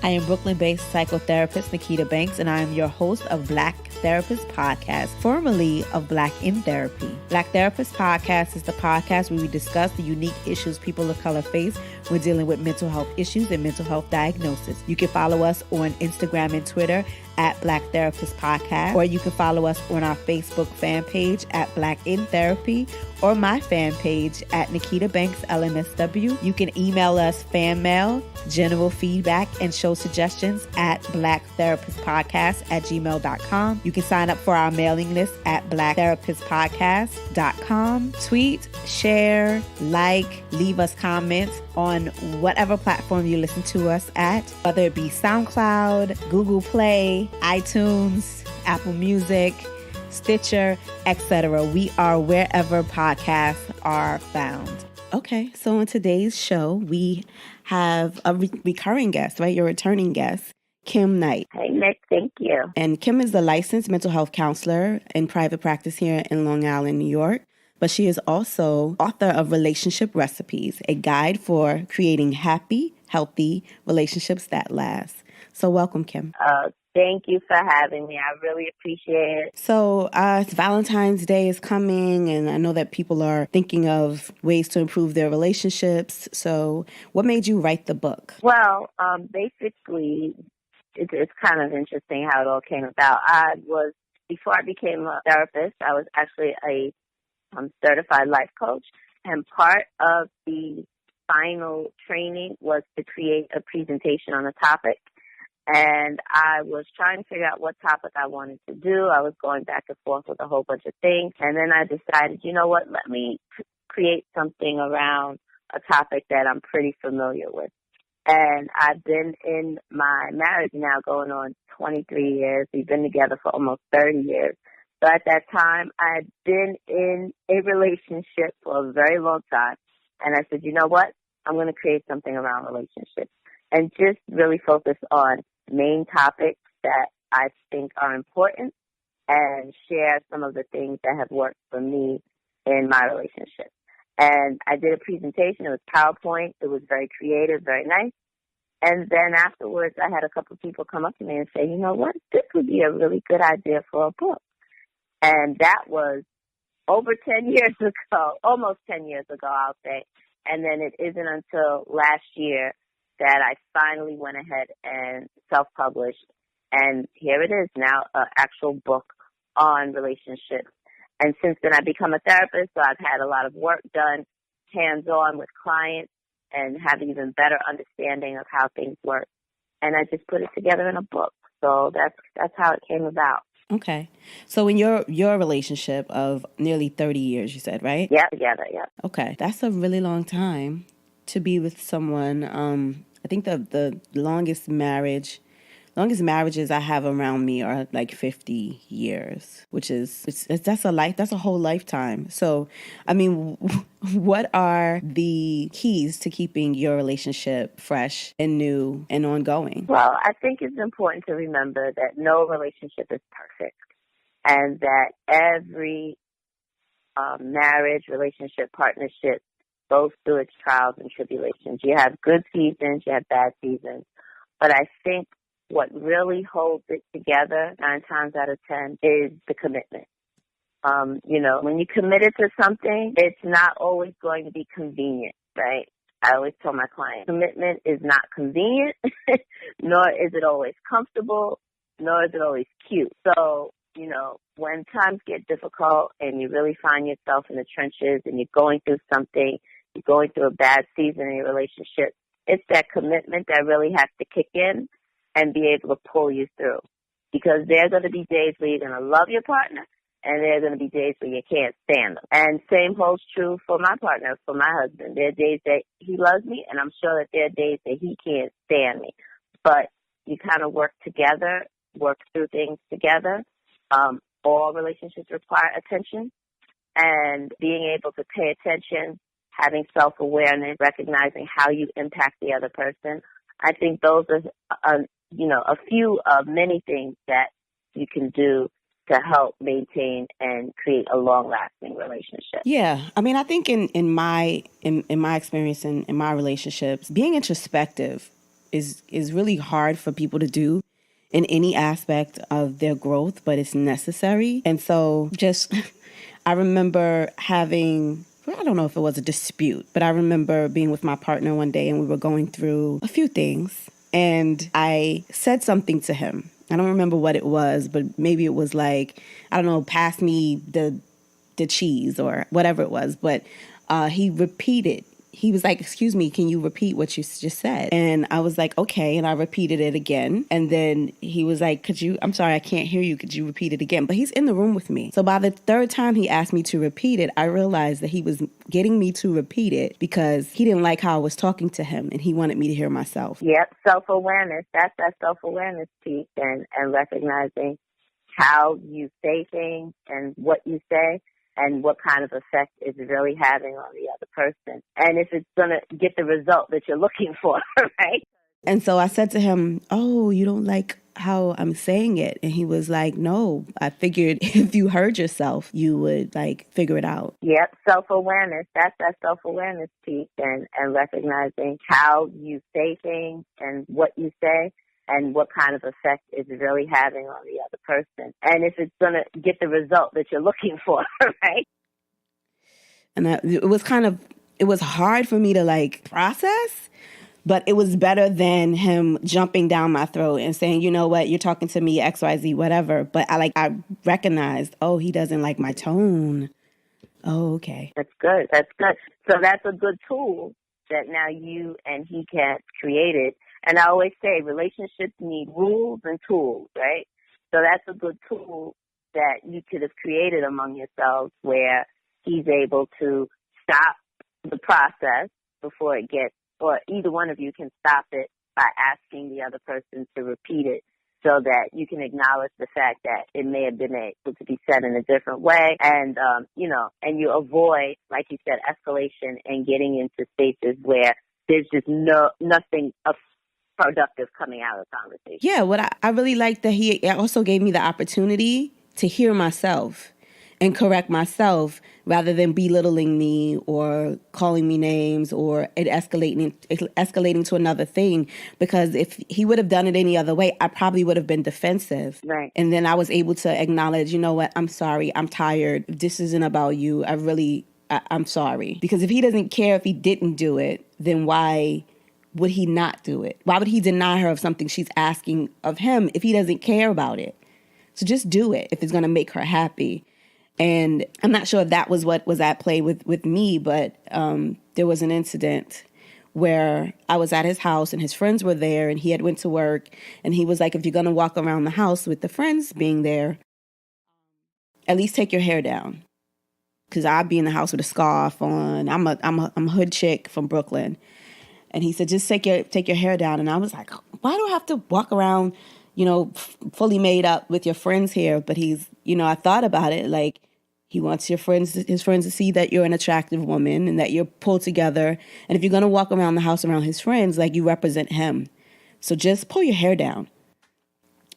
I am Brooklyn-based psychotherapist Nikita Banks, and I am your host of Black Therapist Podcast, formerly of Black in Therapy. Black Therapist Podcast is the podcast where we discuss the unique issues people of color face when dealing with mental health issues and mental health diagnosis. You can follow us on Instagram and Twitter at Black Therapist Podcast, or you can follow us on our Facebook fan page at Black in Therapy, or my fan page at Nikita Banks LMSW. You can email us fan mail, general feedback, and show suggestions at blacktherapistpodcast@gmail.com. You can sign up for our mailing list at blacktherapistpodcast.com. Tweet, share, like, leave us comments on whatever platform you listen to us at, whether it be SoundCloud, Google Play, iTunes, Apple Music, Stitcher, etc. We are wherever podcasts are found. Okay, so on today's show, we have a recurring guest, right? Your returning guest, Kim Knight. Hey, Nick, thank you. And Kim is the licensed mental health counselor in private practice here in Long Island, New York. But she is also author of Relationship Recipes, a guide for creating happy, healthy relationships that last. So welcome, Kim. Thank you for having me. I really appreciate it. So Valentine's Day is coming, and I know that people are thinking of ways to improve their relationships. So what made you write the book? Well, basically, it's kind of interesting how it all came about. Before I became a therapist, I was actually a certified life coach, and part of the final training was to create a presentation on a topic. And I was trying to figure out what topic I wanted to do. I was going back and forth with a whole bunch of things. And then I decided, you know what, let me create something around a topic that I'm pretty familiar with. And I've been in my marriage now going on 23 years. We've been together for almost 30 years. So at that time, I had been in a relationship for a very long time. And I said, you know what, I'm going to create something around relationships and just really focus on main topics that I think are important and share some of the things that have worked for me in my relationship. And I did a presentation. It was PowerPoint. It was very creative, very nice. And then afterwards, I had a couple of people come up to me and say, you know what, this would be a really good idea for a book. And that was over 10 years ago, almost 10 years ago, I'll say. And then it isn't until last year that I finally went ahead and self-published. And here it is now, an actual book on relationships. And since then, I've become a therapist, so I've had a lot of work done hands-on with clients and have even better understanding of how things work. And I just put it together in a book. So that's how it came about. Okay. So in your relationship of nearly 30 years, you said, right? Yeah, together, yeah. Okay. That's a really long time to be with someone. I think the longest marriages I have around me are like 50 years, which is that's a whole lifetime. So, I mean, what are the keys to keeping your relationship fresh and new and ongoing? Well, I think it's important to remember that no relationship is perfect, and that every marriage, relationship, partnership goes through its trials and tribulations. You have good seasons, you have bad seasons. But I think what really holds it together 9 times out of 10 is the commitment. When you're committed to something, it's not always going to be convenient, right? I always tell my clients, commitment is not convenient, nor is it always comfortable, nor is it always cute. So, when times get difficult and you really find yourself in the trenches and you're going through something, you're going through a bad season in your relationship, it's that commitment that really has to kick in and be able to pull you through. Because there are going to be days where you're going to love your partner, and there are going to be days where you can't stand them. And same holds true for my partner, for my husband. There are days that he loves me, and I'm sure that there are days that he can't stand me. But you kind of work together, work through things together. All relationships require attention, and being able to pay attention, having self-awareness, recognizing how you impact the other person. I think those are, a few of many things that you can do to help maintain and create a long-lasting relationship. Yeah. I mean, I think in my experience in my relationships, being introspective is really hard for people to do in any aspect of their growth, but it's necessary. And so just, I remember having, I don't know if it was a dispute, but I remember being with my partner one day and we were going through a few things. And I said something to him. I don't remember what it was, but maybe it was like, I don't know, pass me the cheese or whatever it was. But he repeated. He was like, excuse me, can you repeat what you just said? And I was like, okay. And I repeated it again. And then he was like, I'm sorry, I can't hear you. Could you repeat it again? But he's in the room with me. So by the third time he asked me to repeat it, I realized that he was getting me to repeat it because he didn't like how I was talking to him and he wanted me to hear myself. Yep, self-awareness. That's that self-awareness piece and recognizing how you say things and what you say, and what kind of effect it's really having on the other person. And if it's going to get the result that you're looking for, right? And so I said to him, oh, you don't like how I'm saying it? And he was like, no, I figured if you heard yourself, you would like figure it out. Yep, self-awareness. That's that self-awareness piece and recognizing how you say things and what you say, and what kind of effect it's really having on the other person. And if it's going to get the result that you're looking for, right? And it was hard for me to like process, but it was better than him jumping down my throat and saying, you know what, you're talking to me, XYZ, whatever. But I recognized, oh, he doesn't like my tone. Oh, okay. That's good. That's good. So that's a good tool that now you and he can create it. And I always say relationships need rules and tools, right? So that's a good tool that you could have created among yourselves where he's able to stop the process before it gets, or either one of you can stop it by asking the other person to repeat it so that you can acknowledge the fact that it may have been able to be said in a different way. And, and you avoid, like you said, escalation and getting into spaces where there's just nothing productive coming out of the conversation. Yeah, what I really like that he also gave me the opportunity to hear myself and correct myself rather than belittling me or calling me names or it escalating to another thing. Because if he would have done it any other way, I probably would have been defensive. Right. And then I was able to acknowledge, you know what, I'm sorry, I'm tired. This isn't about you. I'm sorry. Because if he doesn't care if he didn't do it, then why would he not do it? Why would he deny her of something she's asking of him if he doesn't care about it? So just do it if it's going to make her happy. And I'm not sure if that was what was at play with me, but there was an incident where I was at his house and his friends were there and he had went to work and he was like, if you're going to walk around the house with the friends being there, at least take your hair down. Because I'd be in the house with a scarf on. I'm a hood chick from Brooklyn. And he said, just take your hair down. And I was like, why do I have to walk around, fully made up with your friends here? But he's, I thought about it. Like, he wants his friends to see that you're an attractive woman and that you're pulled together. And if you're going to walk around the house around his friends, like, you represent him. So just pull your hair down.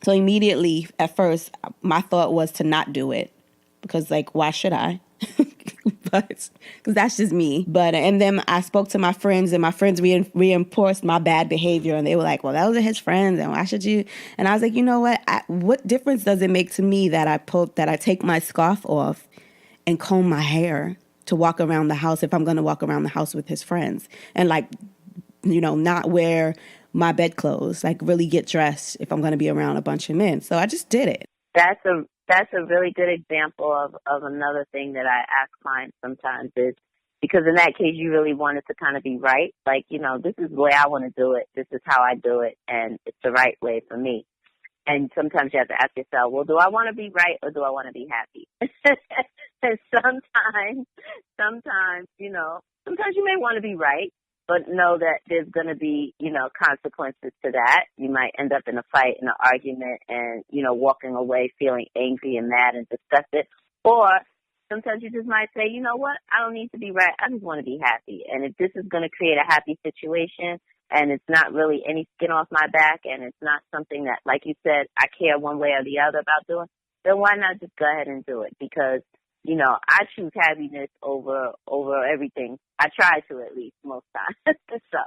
So immediately, at first, my thought was to not do it. Because, like, why should I? But because that's just me. And then I spoke to my friends, and my friends reinforced my bad behavior, and they were like, "Well, those are his friends, and why should you?" And I was like, you know what? What difference does it make to me that I take my scarf off and comb my hair to walk around the house if I'm going to walk around the house with his friends, and not wear my bedclothes, like really get dressed if I'm going to be around a bunch of men. So I just did it. That's a really good example of another thing that I ask clients sometimes is, because in that case you really wanted to kind of be right. Like, this is the way I want to do it. This is how I do it. And it's the right way for me. And sometimes you have to ask yourself, well, do I want to be right or do I want to be happy? And sometimes, sometimes you may want to be right, but know that there's going to be, consequences to that. You might end up in a fight, in an argument, and, walking away feeling angry and mad and disgusted. Or sometimes you just might say, you know what, I don't need to be right. I just want to be happy. And if this is going to create a happy situation and it's not really any skin off my back and it's not something that, like you said, I care one way or the other about doing, then why not just go ahead and do it? Because I choose happiness over everything. I try to, at least most times. So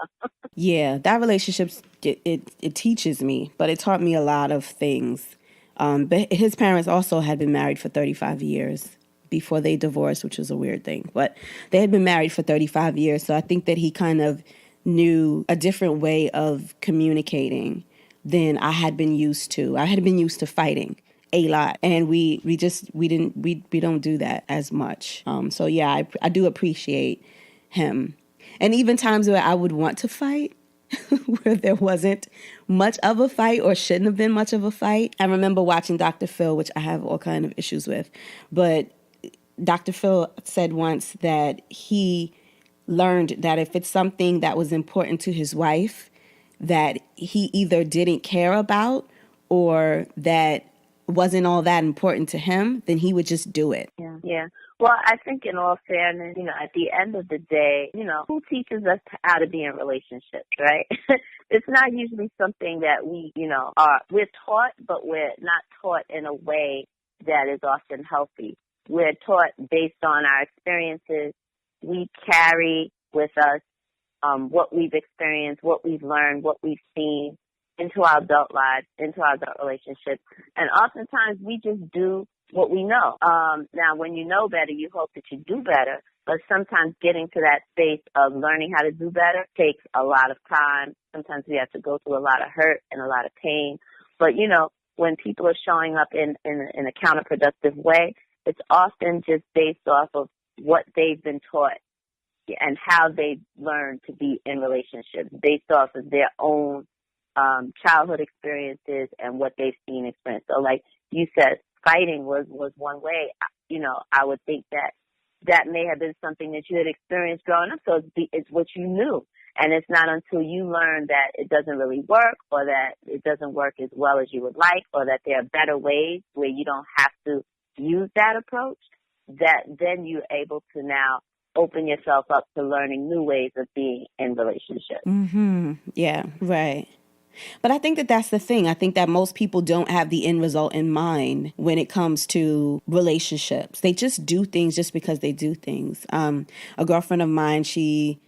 Yeah, that relationship, it teaches me, but it taught me a lot of things. But his parents also had been married for 35 years before they divorced, which was a weird thing. But they had been married for 35 years, so I think that he kind of knew a different way of communicating than I had been used to. I had been used to fighting a lot, and we don't do that as much. So yeah, I do appreciate him. And even times where I would want to fight, where there wasn't much of a fight or shouldn't have been much of a fight. I remember watching Dr. Phil, which I have all kind of issues with, but Dr. Phil said once that he learned that if it's something that was important to his wife that he either didn't care about or that wasn't all that important to him, then he would just do it. Yeah. Well, I think in all fairness, at the end of the day, who teaches us how to be in relationships, right? It's not usually something that we're taught, but we're not taught in a way that is often healthy. We're taught based on our experiences. We carry with us what we've experienced, what we've learned, what we've seen into our adult lives, into our adult relationships. And oftentimes we just do what we know. Now, when you know better, you hope that you do better. But sometimes getting to that space of learning how to do better takes a lot of time. Sometimes we have to go through a lot of hurt and a lot of pain. But, when people are showing up in a counterproductive way, it's often just based off of what they've been taught and how they've learned to be in relationships based off of their own childhood experiences and what they've seen experience. So like you said, fighting was one way. I would think that may have been something that you had experienced growing up. So it's what you knew. And it's not until you learn that it doesn't really work or that it doesn't work as well as you would like or that there are better ways where you don't have to use that approach that then you're able to now open yourself up to learning new ways of being in relationships. Mm-hmm. Yeah, right. But I think that that's the thing. I think that most people don't have the end result in mind when it comes to relationships. They just do things just because they do things. A girlfriend of mine, she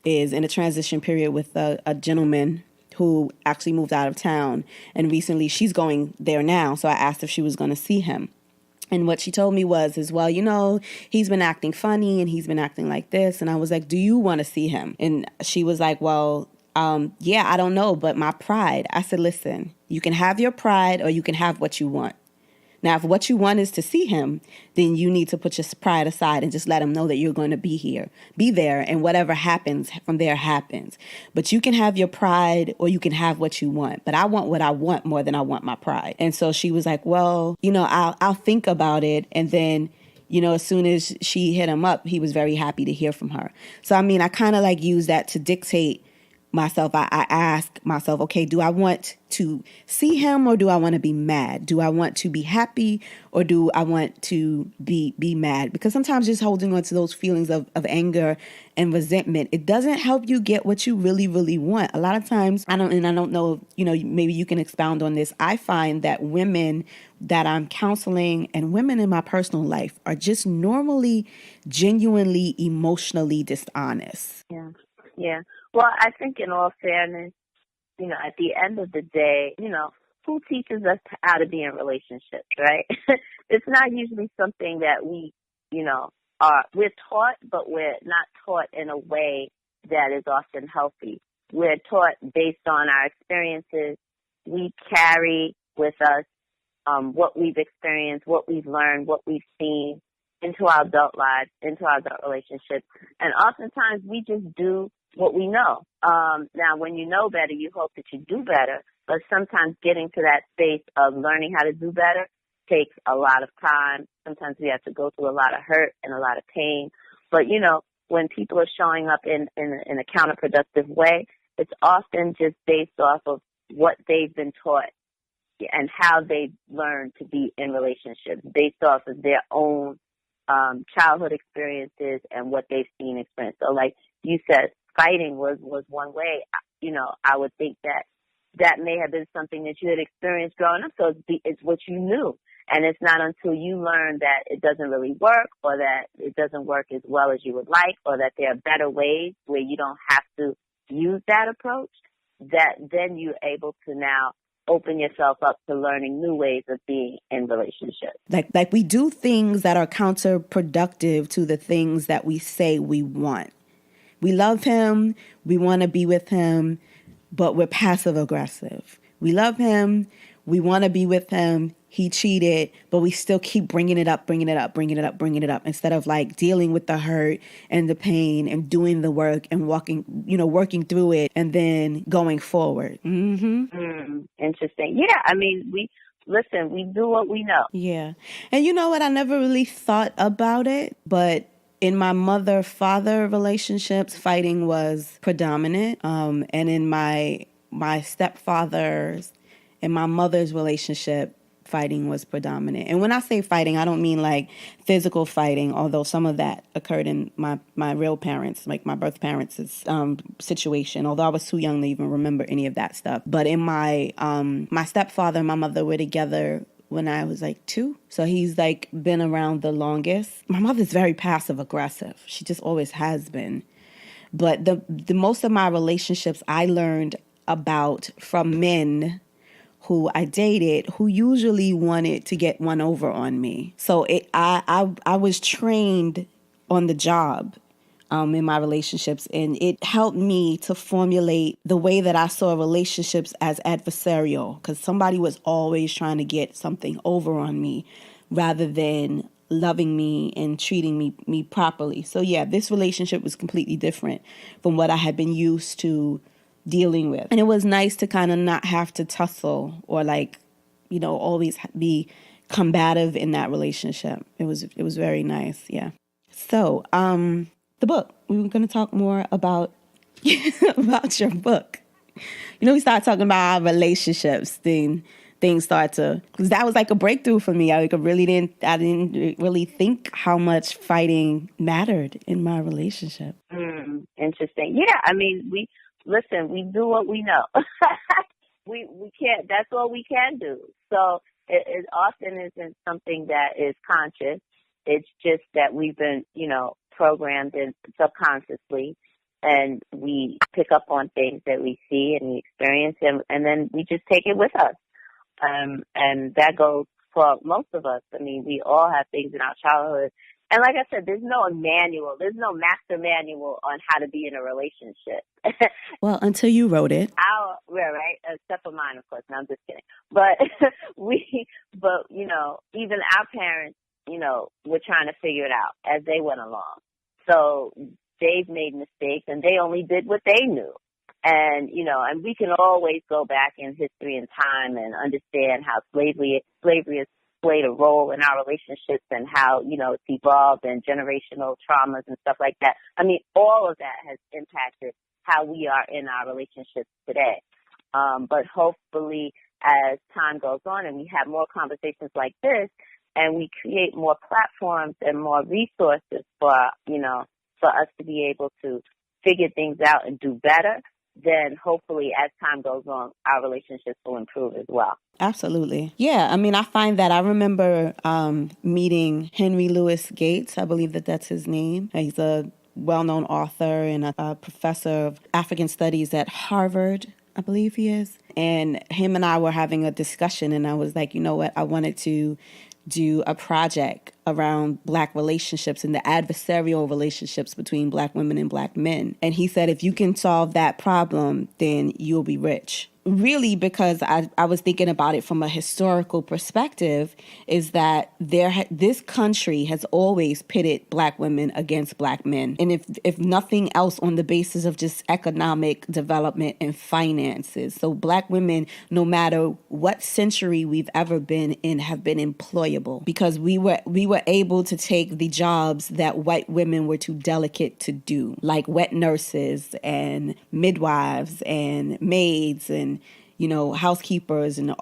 is in a transition period with a gentleman who actually moved out of town. And recently she's going there now. So I asked if she was going to see him. And what she told me was, well, he's been acting funny and he's been acting like this. And I was like, do you want to see him? And she was like, well, yeah, I don't know, but my pride. I said, listen, you can have your pride or you can have what you want. Now, if what you want is to see him, then you need to put your pride aside and just let him know that you're going to be there, and whatever happens from there happens. But you can have your pride or you can have what you want. But I want what I want more than I want my pride. And so she was like, well, I'll think about it. And then, as soon as she hit him up, he was very happy to hear from her. So, I kind of like use that to dictate myself. I ask myself, okay, do I want to see him or do I want to be mad? Do I want to be happy or do I want to be mad? Because sometimes just holding on to those feelings of anger and resentment, it doesn't help you get what you really, really want. A lot of times, I don't know, maybe you can expound on this. I find that women that I'm counseling and women in my personal life are just normally, genuinely, emotionally dishonest. Yeah. Well, I think in all fairness, at the end of the day, who teaches us how to be in relationships, right? It's not usually something that we're taught, but we're not taught in a way that is often healthy. We're taught based on our experiences. We carry with us what we've experienced, what we've learned, what we've seen into our adult lives, into our adult relationships. And oftentimes we just do what we know. Now, when you know better, you hope that you do better. But sometimes getting to that space of learning how to do better takes a lot of time. Sometimes we have to go through a lot of hurt and a lot of pain. But, when people are showing up in a counterproductive way, it's often just based off of what they've been taught and how they've learned to be in relationships based off of their own childhood experiences and what they've seen experience. So like you said, fighting was one way. I would think that may have been something that you had experienced growing up. So it's what you knew. And it's not until you learn that it doesn't really work, or that it doesn't work as well as you would like, or that there are better ways where you don't have to use that approach, that then you're able to now open yourself up to learning new ways of being in relationships. Like we do things that are counterproductive to the things that we say we want. We love him, we want to be with him, but we're passive aggressive. We love him, we want to be with him, he cheated, but we still keep bringing it up, instead of like dealing with the hurt and the pain and doing the work and working through it and then going forward. Interesting. Yeah, I mean, we do what we know. Yeah. And you know what? I never really thought about it, but in my mother-father relationships, fighting was predominant. And in my stepfather's and my mother's relationship, fighting was predominant. And when I say fighting, I don't mean like physical fighting, although some of that occurred in my real parents, like my birth parents' situation, although I was too young to even remember any of that stuff. But in my stepfather and my mother were together when I was like 2. So he's like been around the longest. My mother's very passive aggressive. She just always has been. But the most of my relationships I learned about from men who I dated, who usually wanted to get one over on me. So I was trained on the job in my relationships, and it helped me to formulate the way that I saw relationships as adversarial, because somebody was always trying to get something over on me rather than loving me and treating me properly. So yeah, this relationship was completely different from what I had been used to dealing with. And it was nice to kind of not have to tussle or always be combative in that relationship. It was very nice. Yeah. So, the book, we were going to talk more about, about your book. We started talking about our relationships, then things start to, because that was like a breakthrough for me. I didn't really think how much fighting mattered in my relationship. Interesting. Yeah. I mean, we do what we know. we can't, that's all we can do. So it often isn't something that is conscious. It's just that we've been, programmed in subconsciously, and we pick up on things that we see and we experience them, and then we just take it with us. And that goes for most of us. I mean, we all have things in our childhood. And like I said, there's no master manual on how to be in a relationship. Well, until you wrote it. Right, except for mine, of course. No, I'm just kidding. But even our parents, were trying to figure it out as they went along. So they've made mistakes, and they only did what they knew. And, and we can always go back in history and time and understand how slavery has played a role in our relationships, and how, it's evolved, and generational traumas and stuff like that. I mean, all of that has impacted how we are in our relationships today. But hopefully, as time goes on and we have more conversations like this, and we create more platforms and more resources for us to be able to figure things out and do better, then hopefully as time goes on, our relationships will improve as well. Absolutely. Yeah. I mean, I find that I remember meeting Henry Louis Gates. I believe that's his name. He's a well-known author and a professor of African studies at Harvard, I believe he is. And him and I were having a discussion, and I was like, you know what? I wanted to do a project around Black relationships and the adversarial relationships between Black women and Black men. And he said, if you can solve that problem, then you'll be rich. Really, because I was thinking about it from a historical perspective, is that this country has always pitted Black women against Black men. And if nothing else, on the basis of just economic development and finances. So Black women, no matter what century we've ever been in, have been employable, because we were able to take the jobs that white women were too delicate to do, like wet nurses and midwives and maids and housekeepers and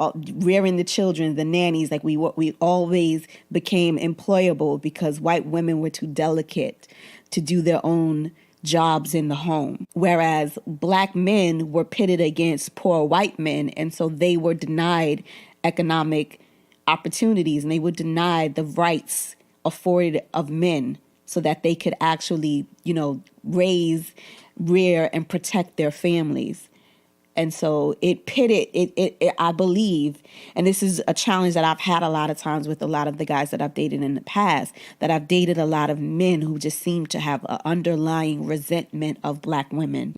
rearing the children, the nannies. Like we always became employable because white women were too delicate to do their own jobs in the home. Whereas Black men were pitted against poor white men, and so they were denied economic opportunities, and they would deny the rights afforded of men so that they could actually, raise, rear, and protect their families. And so it pitted it, I believe, and this is a challenge that I've had a lot of times with a lot of the guys that I've dated in the past, that I've dated a lot of men who just seem to have an underlying resentment of Black women.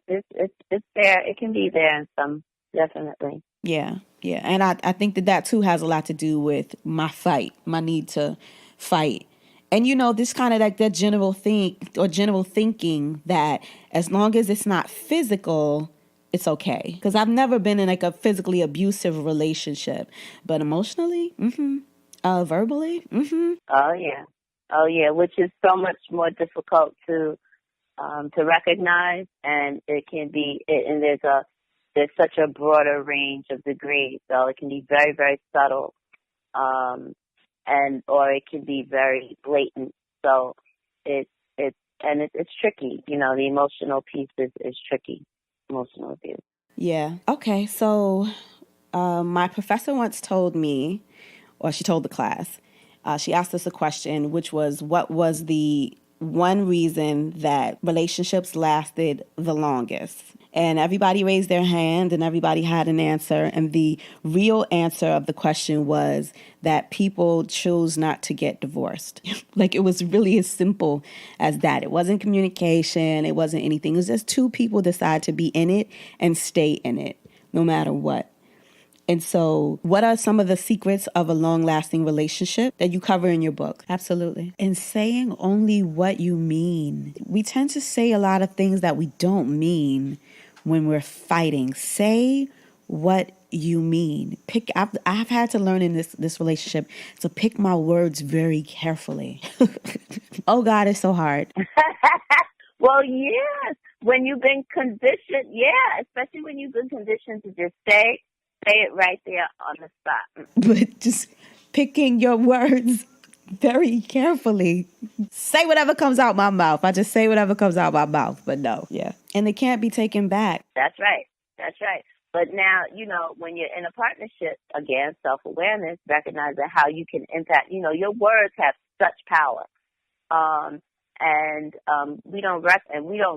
It's there. It can be there in some, definitely. Yeah. And I think that too has a lot to do with my need to fight. And, this kind of like that general thinking that as long as it's not physical, it's okay. Because I've never been in like a physically abusive relationship, but emotionally, verbally, Oh yeah, which is so much more difficult to recognize, and it can be, and there's such a broader range of degrees, so it can be very, very subtle, or it can be very blatant. So it's tricky. The emotional piece is tricky. Emotional abuse. Yeah. Okay. So, my professor once told me, or she told the class, she asked us a question, which was, what was the one reason that relationships lasted the longest? And everybody raised their hand and everybody had an answer. And the real answer of the question was that people chose not to get divorced. Like, it was really as simple as that. It wasn't communication. It wasn't anything. It was just two people decide to be in it and stay in it no matter what. And so what are some of the secrets of a long-lasting relationship that you cover in your book? Absolutely. And saying only what you mean. We tend to say a lot of things that we don't mean when we're fighting. Say what you mean. I've had to learn in this relationship to pick my words very carefully. Oh, God, it's so hard. Well, yes. When you've been conditioned, especially when you've been conditioned to just say it right there on the spot. But just picking your words very carefully. Say whatever comes out my mouth. I just say whatever comes out my mouth, but no. Yeah. And it can't be taken back. That's right. But now, when you're in a partnership, again, self-awareness, recognizing how you can impact, your words have such power. We don't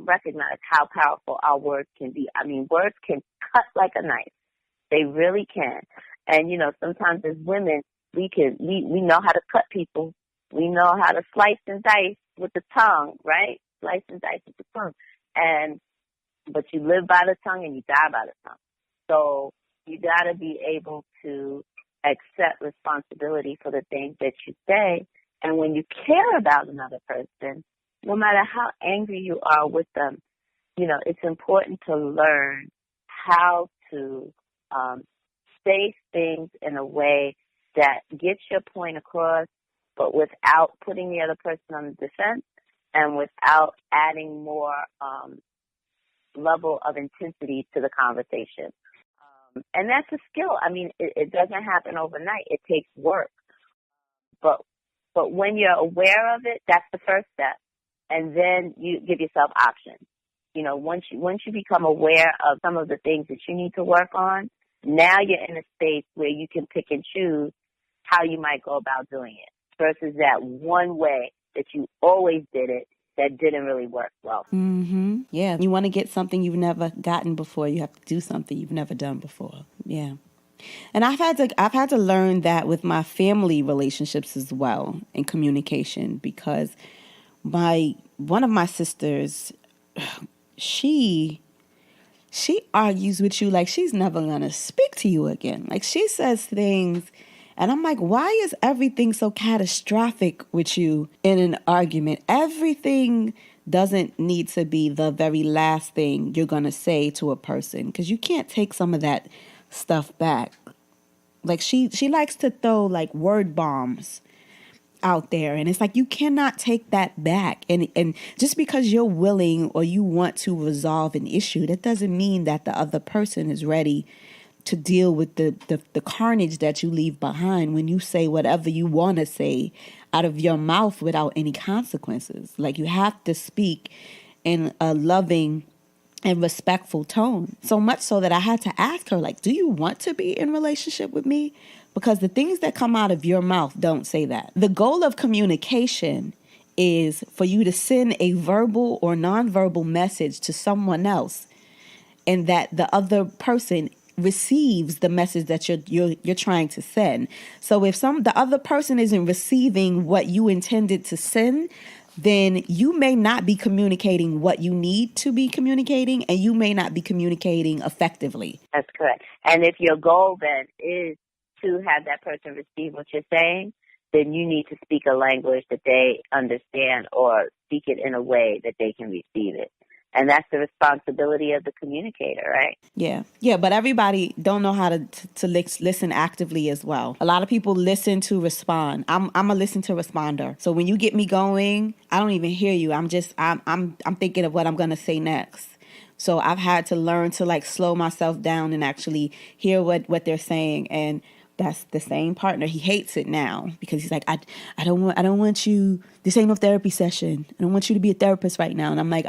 recognize how powerful our words can be. I mean, words can cut like a knife. They really can. And, sometimes as women, we know how to cut people. We know how to slice and dice with the tongue, right? Slice and dice with the tongue. But you live by the tongue and you die by the tongue. So you got to be able to accept responsibility for the things that you say. And when you care about another person, no matter how angry you are with them, it's important to learn how to say things in a way that gets your point across, but without putting the other person on the defense and without adding more level of intensity to the conversation. And that's a skill. I mean, it doesn't happen overnight. It takes work. But when you're aware of it, that's the first step. And then you give yourself options. Once you become aware of some of the things that you need to work on, now you're in a space where you can pick and choose how you might go about doing it versus that one way that you always did it that didn't really work well. Mm-hmm. Yeah. You want to get something you've never gotten before, you have to do something you've never done before. Yeah. And I've had to learn that with my family relationships as well in communication, because one of my sisters, she argues with you like she's never going to speak to you again. Like, she says things, and I'm like, why is everything so catastrophic with you in an argument? Everything doesn't need to be the very last thing you're going to say to a person, because you can't take some of that stuff back. Like, she likes to throw like word bombs out there, and it's like, you cannot take that back. And just because you're willing or you want to resolve an issue, that doesn't mean that the other person is ready to deal with the carnage that you leave behind when you say whatever you want to say out of your mouth without any consequences. Like, you have to speak in a loving and respectful tone. So much so that I had to ask her, like, do you want to be in a relationship with me? Because the things that come out of your mouth don't say that. The goal of communication is for you to send a verbal or nonverbal message to someone else, and that the other person receives the message that you're trying to send. So if the other person isn't receiving what you intended to send, then you may not be communicating what you need to be communicating, and you may not be communicating effectively. That's correct. And if your goal then is to have that person receive what you're saying, then you need to speak a language that they understand, or speak it in a way that they can receive it. And that's the responsibility of the communicator, right? Yeah. But everybody don't know how to listen actively as well. A lot of people listen to respond. I'm a listen to responder. So when you get me going, I don't even hear you. I'm thinking of what I'm going to say next. So I've had to learn to like slow myself down and actually hear what they're saying. And that's the same partner. He hates it now because he's like, I don't want you. This ain't no therapy session. I don't want you to be a therapist right now. And I'm like,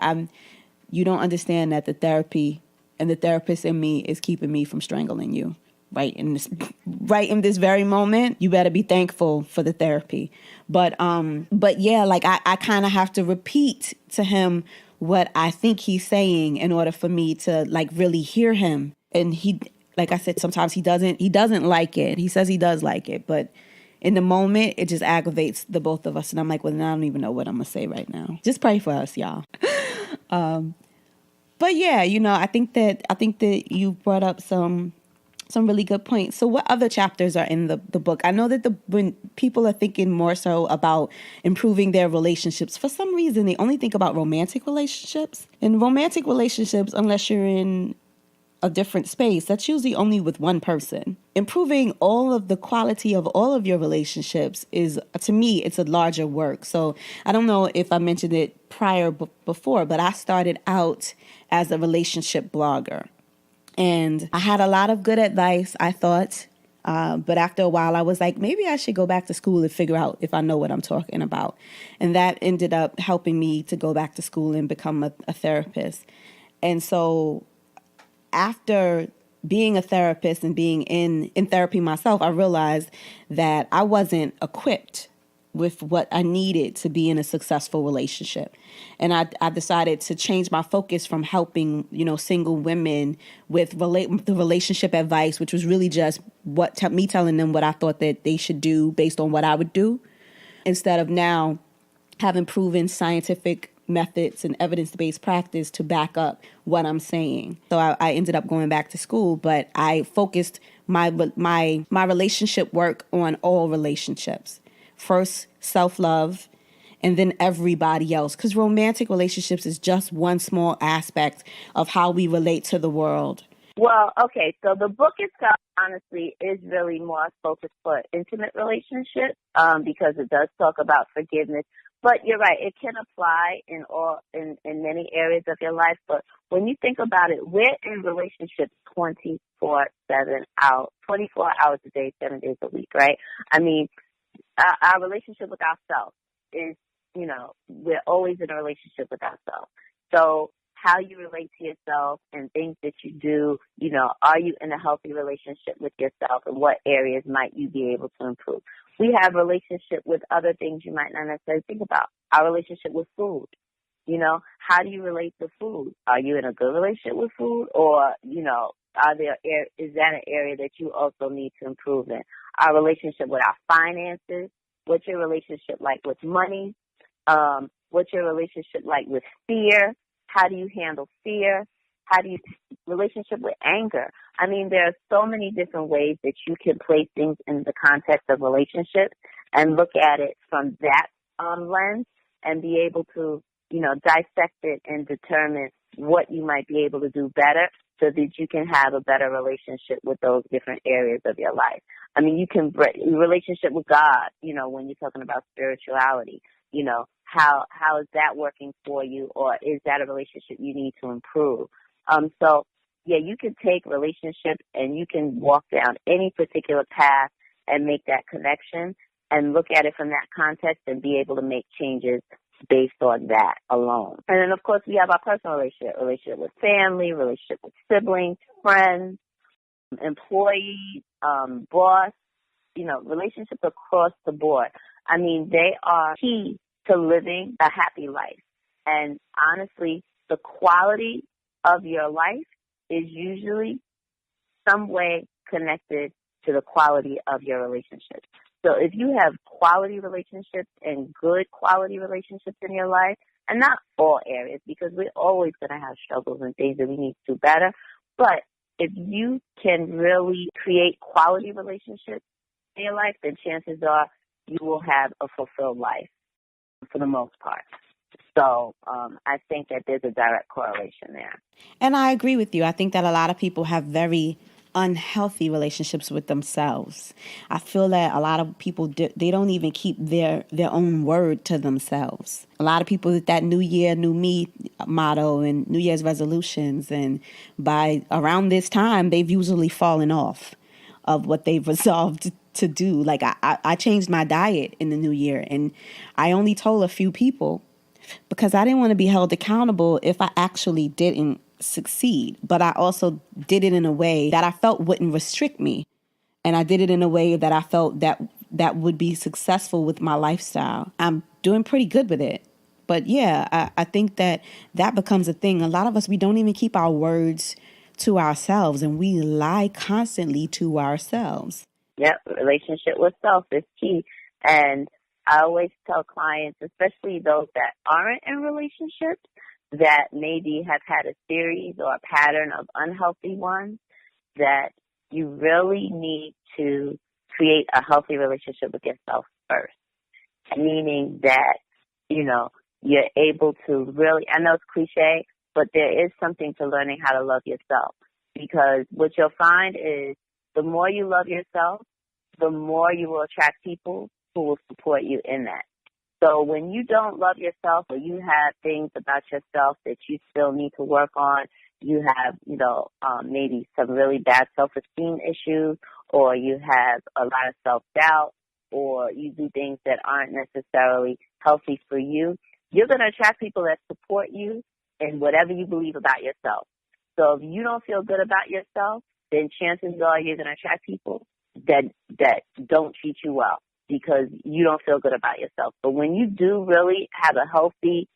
you don't understand that the therapy and the therapist in me is keeping me from strangling you right in this very moment. You better be thankful for the therapy. But yeah, like I kind of have to repeat to him what I think he's saying in order for me to like really hear him. And he, like I said, sometimes he doesn't like it. He says he does like it, but in the moment, it just aggravates the both of us. And I'm like, well, I don't even know what I'm going to say right now. Just pray for us, y'all. But yeah, I think that you brought up some really good points. So what other chapters are in the book? I know that when people are thinking more so about improving their relationships, for some reason, they only think about romantic relationships. And romantic relationships, unless you're in a different space, that's usually only with one person. Improving all of the quality of all of your relationships is, to me, it's a larger work. So I don't know if I mentioned it before, but I started out as a relationship blogger. And I had a lot of good advice, I thought. But after a while, I was like, maybe I should go back to school and figure out if I know what I'm talking about. And that ended up helping me to go back to school and become a therapist. And so after being a therapist and being in therapy myself, I realized that I wasn't equipped with what I needed to be in a successful relationship. And I decided to change my focus from helping, single women with the relationship advice, which was really just me telling them what I thought that they should do based on what I would do, instead of now having proven scientific methods and evidence-based practice to back up what I'm saying. So I ended up going back to school, but I focused my relationship work on all relationships. First, self-love, and then everybody else. Because romantic relationships is just one small aspect of how we relate to the world. Well, okay, so the book itself, honestly, is really more focused for intimate relationships, because it does talk about forgiveness. But you're right, it can apply in many areas of your life. But when you think about it, we're in relationships 24 hours a day, 7 days a week, right? I mean, our relationship with ourselves is, we're always in a relationship with ourselves. So how you relate to yourself and things that you do, are you in a healthy relationship with yourself, and what areas might you be able to improve? We have a relationship with other things you might not necessarily think about. Our relationship with food. How do you relate to food? Are you in a good relationship with food, or, is that an area that you also need to improve in? Our relationship with our finances. What's your relationship like with money? What's your relationship like with fear? How do you handle fear? How do you relationship with anger? I mean, there are so many different ways that you can place things in the context of relationships and look at it from that lens and be able to, dissect it and determine what you might be able to do better so that you can have a better relationship with those different areas of your life. I mean, you can relationship with God, when you're talking about spirituality, how is that working for you, or is that a relationship you need to improve? So, yeah, you can take relationships and you can walk down any particular path and make that connection and look at it from that context and be able to make changes based on that alone. And then, of course, we have our personal relationship with family, relationship with siblings, friends, employees, boss, relationships across the board. I mean, they are key to living a happy life. And honestly, the quality of your life is usually some way connected to the quality of your relationships. So if you have quality relationships and good quality relationships in your life, and not all areas, because we're always going to have struggles and things that we need to do better, but if you can really create quality relationships in your life, then chances are you will have a fulfilled life for the most part. So I think that there's a direct correlation there. And I agree with you. I think that a lot of people have very unhealthy relationships with themselves. I feel that a lot of people, they don't even keep their own word to themselves. A lot of people with that New Year, New Me motto and New Year's resolutions, and by around this time, they've usually fallen off of what they've resolved to do. Like I changed my diet in the new year, and I only told a few people because I didn't want to be held accountable if I actually didn't succeed. But I also did it in a way that I felt wouldn't restrict me. And I did it in a way that I felt that would be successful with my lifestyle. I'm doing pretty good with it. But yeah, I think that becomes a thing. A lot of us, we don't even keep our words to ourselves, and we lie constantly to ourselves. Yep, relationship with self is key. And I always tell clients, especially those that aren't in relationships, that maybe have had a series or a pattern of unhealthy ones, that you really need to create a healthy relationship with yourself first. Meaning that, you're able to really, I know it's cliche, but there is something to learning how to love yourself. Because what you'll find is the more you love yourself, the more you will attract people who will support you in that. So when you don't love yourself, or you have things about yourself that you still need to work on, you have, maybe some really bad self-esteem issues, or you have a lot of self-doubt, or you do things that aren't necessarily healthy for you, you're going to attract people that support you in whatever you believe about yourself. So if you don't feel good about yourself, then chances are you're going to attract people that don't treat you well because you don't feel good about yourself. But when you do really have a healthy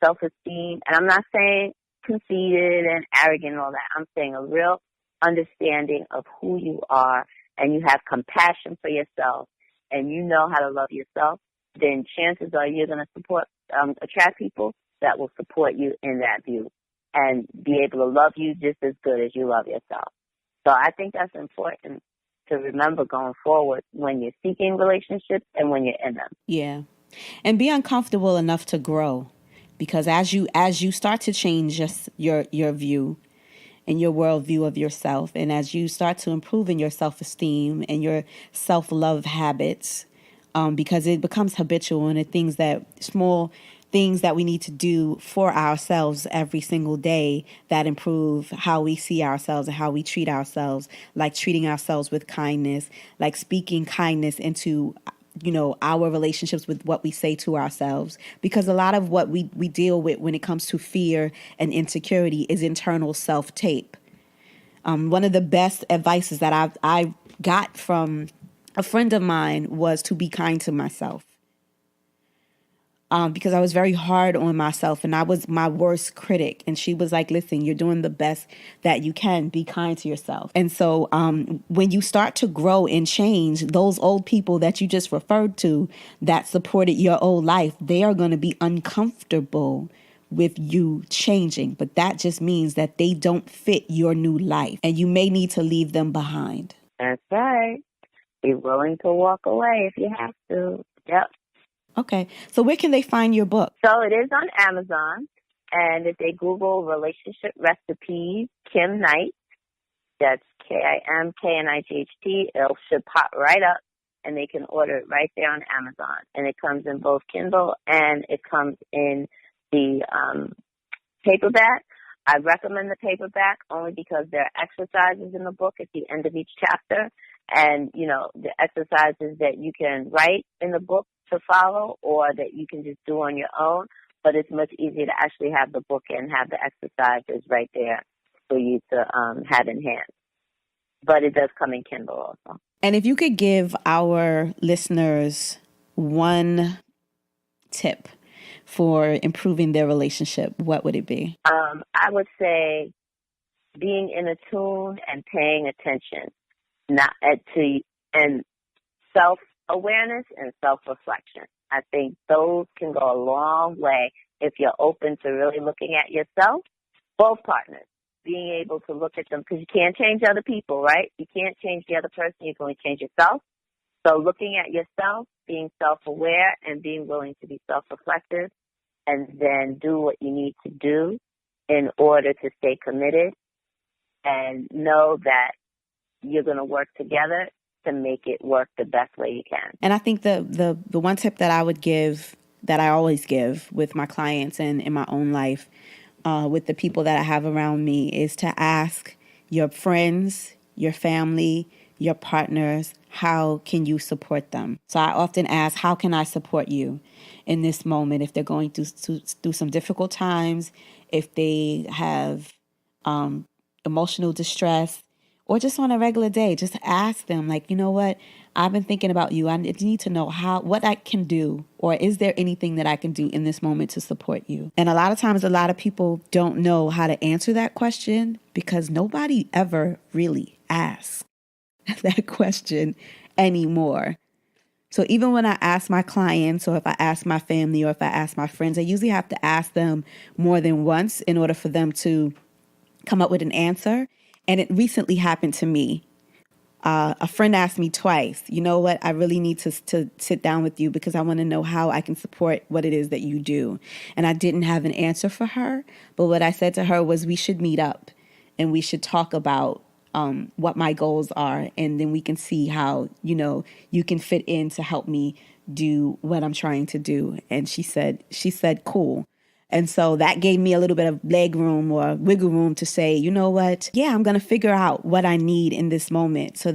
self-esteem, and I'm not saying conceited and arrogant and all that, I'm saying a real understanding of who you are, and you have compassion for yourself, and you know how to love yourself, then chances are you're going to attract people that will support you in that view and be able to love you just as good as you love yourself. So I think that's important to remember going forward when you're seeking relationships and when you're in them. Yeah. And be uncomfortable enough to grow, because as you start to change just your view and your worldview of yourself, and as you start to improve in your self-esteem and your self-love habits, because it becomes habitual, and small things that we need to do for ourselves every single day that improve how we see ourselves and how we treat ourselves, like treating ourselves with kindness, like speaking kindness into our relationships with what we say to ourselves, because a lot of what we deal with when it comes to fear and insecurity is internal self-tape. One of the best advices that I got from a friend of mine was to be kind to myself. Because I was very hard on myself and I was my worst critic. And she was like, listen, you're doing the best that you can. Be kind to yourself. And so when you start to grow and change, those old people that you just referred to that supported your old life, they are going to be uncomfortable with you changing. But that just means that they don't fit your new life, and you may need to leave them behind. That's right. Be willing to walk away if you have to. Yep. Okay. So where can they find your book? So it is on Amazon. And if they Google Relationship Recipes, Kim Knight, that's KIMKNIGHT, it should pop right up, and they can order it right there on Amazon. And it comes in both Kindle and it comes in the paperback. I recommend the paperback only because there are exercises in the book at the end of each chapter. And, the exercises that you can write in the book to follow or that you can just do on your own, but it's much easier to actually have the book and have the exercises right there for you to have in hand. But it does come in Kindle also. And if you could give our listeners one tip for improving their relationship, what would it be? I would say being in a tune and paying attention, and self-awareness and self-reflection. I think those can go a long way if you're open to really looking at yourself, both partners, being able to look at them, because you can't change other people, right? You can't change the other person. You can only change yourself. So looking at yourself, being self-aware, and being willing to be self-reflective, and then do what you need to do in order to stay committed and know that you're going to work together to make it work the best way you can. And I think the one tip that I would give, that I always give with my clients and in my own life, with the people that I have around me, is to ask your friends, your family, your partners, how can you support them? So I often ask, how can I support you in this moment if they're going through some difficult times, if they have emotional distress, or just on a regular day, just ask them, like, you know what, I've been thinking about you. I need to know what I can do, or is there anything that I can do in this moment to support you? And a lot of times, a lot of people don't know how to answer that question because nobody ever really asks that question anymore. So even when I ask my clients, or if I ask my family, or if I ask my friends, I usually have to ask them more than once in order for them to come up with an answer. And it recently happened to me. A friend asked me twice, you know what, I really need to sit down with you because I want to know how I can support what it is that you do. And I didn't have an answer for her. But what I said to her was, we should meet up and we should talk about what my goals are. And then we can see how, you can fit in to help me do what I'm trying to do. And she said, cool. And so that gave me a little bit of leg room or wiggle room to say, you know what? Yeah, I'm going to figure out what I need in this moment so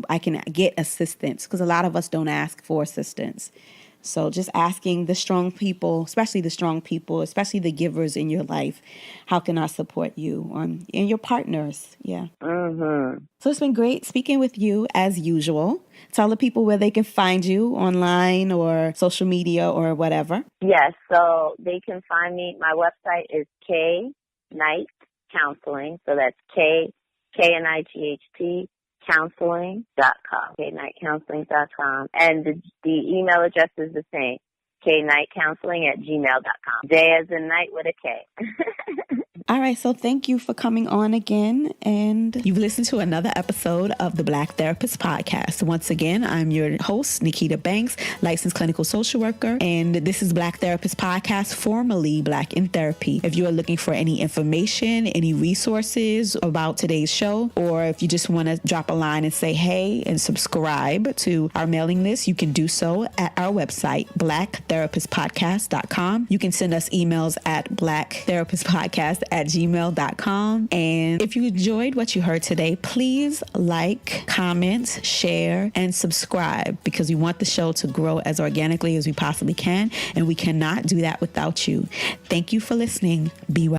I can get assistance, because a lot of us don't ask for assistance. So just asking the strong people, especially the givers in your life, how can I support you and your partners? Yeah. Mm-hmm. So it's been great speaking with you as usual. Tell the people where they can find you online or social media or whatever. Yes, so they can find me. My website is Knight Counseling. So that's KNIGHT counseling.com, knightcounseling.com. And the email address is the same, knightcounseling@gmail.com. J as in night with a K. All right, so thank you for coming on again. And you've listened to another episode of the Black Therapist Podcast. Once again, I'm your host, Nikita Banks, licensed clinical social worker. And this is Black Therapist Podcast, formerly Black in Therapy. If you are looking for any information, any resources about today's show, or if you just want to drop a line and say hey and subscribe to our mailing list, you can do so at our website, blacktherapistpodcast.com. You can send us emails at blacktherapistpodcast@gmail.com. And if you enjoyed what you heard today, please like, comment, share, and subscribe, because we want the show to grow as organically as we possibly can. And we cannot do that without you. Thank you for listening. Be well.